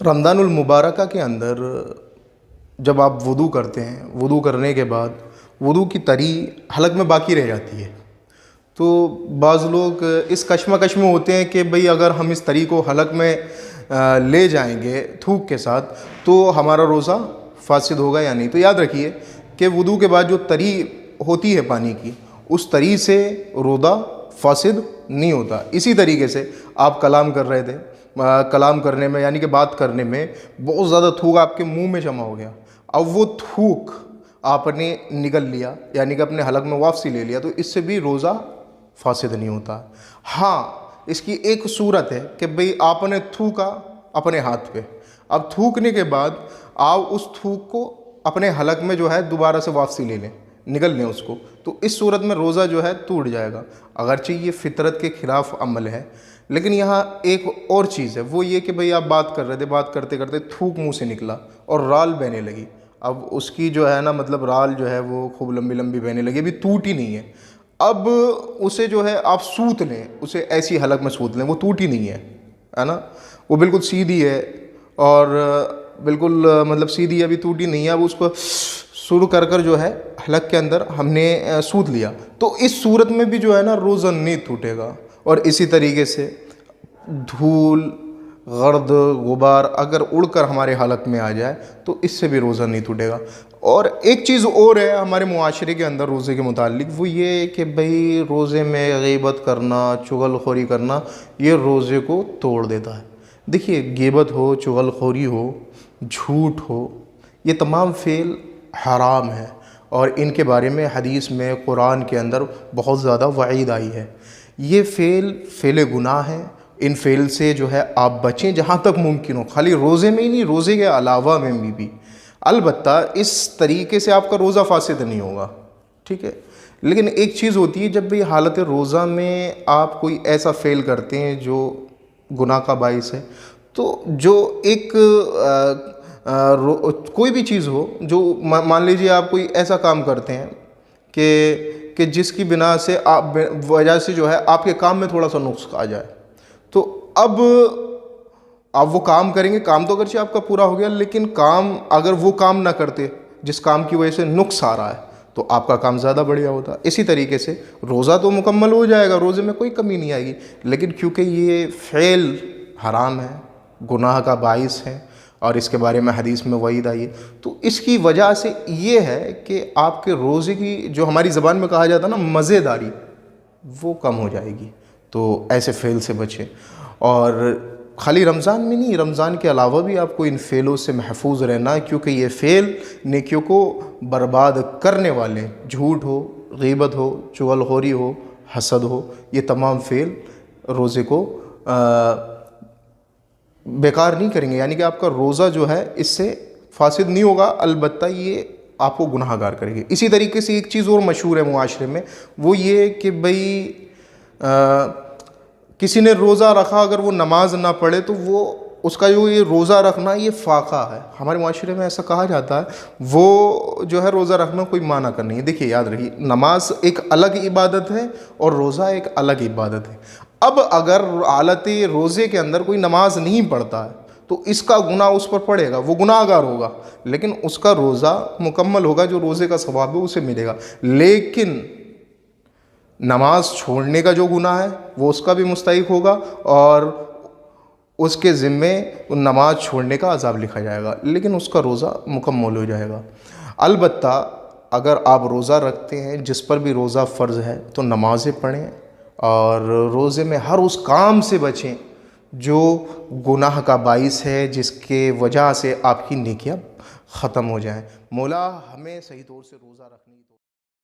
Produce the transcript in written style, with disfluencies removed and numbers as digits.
رمضان المبارکہ کے اندر جب آپ وضو کرتے ہیں، وضو کرنے کے بعد وضو کی تری حلق میں باقی رہ جاتی ہے، تو بعض لوگ اس کشمکش میں ہوتے ہیں کہ بھئی اگر ہم اس تری کو حلق میں لے جائیں گے تھوک کے ساتھ تو ہمارا روزہ فاسد ہوگا یا نہیں۔ تو یاد رکھیے کہ وضو کے بعد جو تری ہوتی ہے پانی کی، اس تری سے روزہ فاسد نہیں ہوتا۔ اسی طریقے سے آپ کلام کر رہے تھے، کلام کرنے میں یعنی کہ بات کرنے میں بہت زیادہ تھوک آپ کے منہ میں جمع ہو گیا، اب وہ تھوک آپ نے نگل لیا یعنی کہ اپنے حلق میں واپسی لے لیا، تو اس سے بھی روزہ فاسد نہیں ہوتا۔ ہاں، اس کی ایک صورت ہے کہ بھئی آپ نے تھوکا اپنے ہاتھ پہ، اب تھوکنے کے بعد آپ اس تھوک کو اپنے حلق میں جو ہے دوبارہ سے واپسی لے لیں، نگل لیں اس کو، تو اس صورت میں روزہ جو ہے ٹوٹ جائے گا، اگرچہ یہ فطرت کے خلاف عمل ہے۔ لیکن یہاں ایک اور چیز ہے، وہ یہ کہ بھئی آپ بات کر رہے تھے، بات کرتے کرتے تھوک منہ سے نکلا اور رال بہنے لگی، اب اس کی جو ہے نا مطلب رال جو ہے وہ خوب لمبی لمبی بہنے لگی، ابھی ٹوٹی نہیں ہے، اب اسے جو ہے آپ سوت لیں، اسے ایسی حلق میں سوت لیں، وہ ٹوٹی نہیں ہے نا، وہ بالکل سیدھی ہے اور بالکل مطلب سیدھی، ابھی ٹوٹی نہیں ہے، اب اس کو شروع کر کر جو ہے حلق کے اندر ہم نے سوت لیا، تو اس صورت میں بھی جو ہے نا روزہ نہیں ٹوٹے گا۔ اور اسی طریقے سے دھول، گرد، غبار اگر اڑ کر ہمارے حلق میں آ جائے تو اس سے بھی روزہ نہیں ٹوٹے گا۔ اور ایک چیز اور ہے ہمارے معاشرے کے اندر روزے کے متعلق، وہ یہ کہ بھئی روزے میں غیبت کرنا، چغل خوری کرنا، یہ روزے کو توڑ دیتا ہے۔ دیکھیے، غیبت ہو، چغل خوری ہو، جھوٹ ہو، یہ تمام فعل حرام ہے اور ان کے بارے میں حدیث میں، قرآن کے اندر بہت زیادہ وعید آئی ہے۔ یہ فعل گناہ ہے، ان فعل سے جو ہے آپ بچیں جہاں تک ممکن ہو، خالی روزے میں ہی نہیں، روزے کے علاوہ میں بھی۔ البتہ اس طریقے سے آپ کا روزہ فاسد نہیں ہوگا، ٹھیک ہے، لیکن ایک چیز ہوتی ہے جب بھی حالت روزہ میں آپ کوئی ایسا فعل کرتے ہیں جو گناہ کا باعث ہے، تو جو ایک کوئی بھی چیز ہو، جو مان لیجیے آپ کوئی ایسا کام کرتے ہیں کہ جس کی بنا سے وجہ سے جو ہے آپ کے کام میں تھوڑا سا نقص آ جائے، تو اب آپ وہ کام کریں گے، کام تو اگرچہ آپ کا پورا ہو گیا، لیکن کام اگر وہ کام نہ کرتے جس کام کی وجہ سے نقص آ رہا ہے تو آپ کا کام زیادہ بڑھیا ہوتا۔ اسی طریقے سے روزہ تو مکمل ہو جائے گا، روزے میں کوئی کمی نہیں آئے گی، لیکن کیونکہ یہ فعل حرام ہے، گناہ کا باعث ہے اور اس کے بارے میں حدیث میں وعید آئی ہے، تو اس کی وجہ سے یہ ہے کہ آپ کے روزے کی جو ہماری زبان میں کہا جاتا ہے نا مزیداری، وہ کم ہو جائے گی۔ تو ایسے فعل سے بچیں، اور خالی رمضان میں نہیں، رمضان کے علاوہ بھی آپ کو ان فعلوں سے محفوظ رہنا ہے، کیونکہ یہ فعل نیکیوں کو برباد کرنے والے، جھوٹ ہو، غیبت ہو، چغل خوری ہو، حسد ہو، یہ تمام فعل روزے کو بیکار نہیں کریں گے، یعنی کہ آپ کا روزہ جو ہے اس سے فاسد نہیں ہوگا، البتہ یہ آپ کو گناہ گار کرے گی۔ اسی طریقے سے ایک چیز اور مشہور ہے معاشرے میں، وہ یہ کہ بھئی کسی نے روزہ رکھا، اگر وہ نماز نہ پڑھے تو وہ اس کا جو یہ روزہ رکھنا یہ فاقہ ہے، ہمارے معاشرے میں ایسا کہا جاتا ہے، وہ جو ہے روزہ رکھنا کوئی معنی کا نہیں ہے۔ دیکھیے، یاد رکھیے، نماز ایک الگ عبادت ہے اور روزہ ایک الگ عبادت ہے۔ اب اگر حالت روزے کے اندر کوئی نماز نہیں پڑھتا ہے تو اس کا گناہ اس پر پڑے گا، وہ گناہ گار ہوگا، لیکن اس کا روزہ مکمل ہوگا، جو روزے کا ثواب ہے اسے ملے گا۔ لیکن نماز چھوڑنے کا جو گناہ ہے وہ اس کا بھی مستحق ہوگا اور اس کے ذمے نماز چھوڑنے کا عذاب لکھا جائے گا، لیکن اس کا روزہ مکمل ہو جائے گا۔ البتہ اگر آپ روزہ رکھتے ہیں، جس پر بھی روزہ فرض ہے، تو نمازیں پڑھیں اور روزے میں ہر اس کام سے بچیں جو گناہ کا باعث ہے، جس کے وجہ سے آپ کی نیکیاں ختم ہو جائیں۔ مولا ہمیں صحیح طور سے روزہ رکھنے کی